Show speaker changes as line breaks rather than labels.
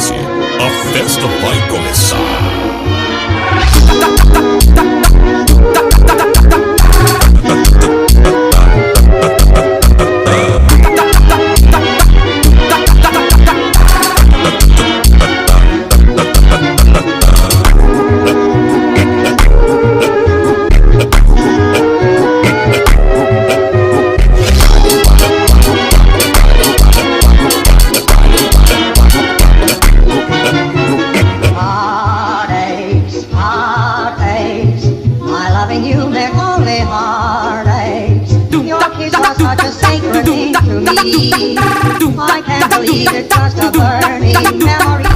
Prepare-se, a festa vai começar.
I can't believe it's just a burning memory.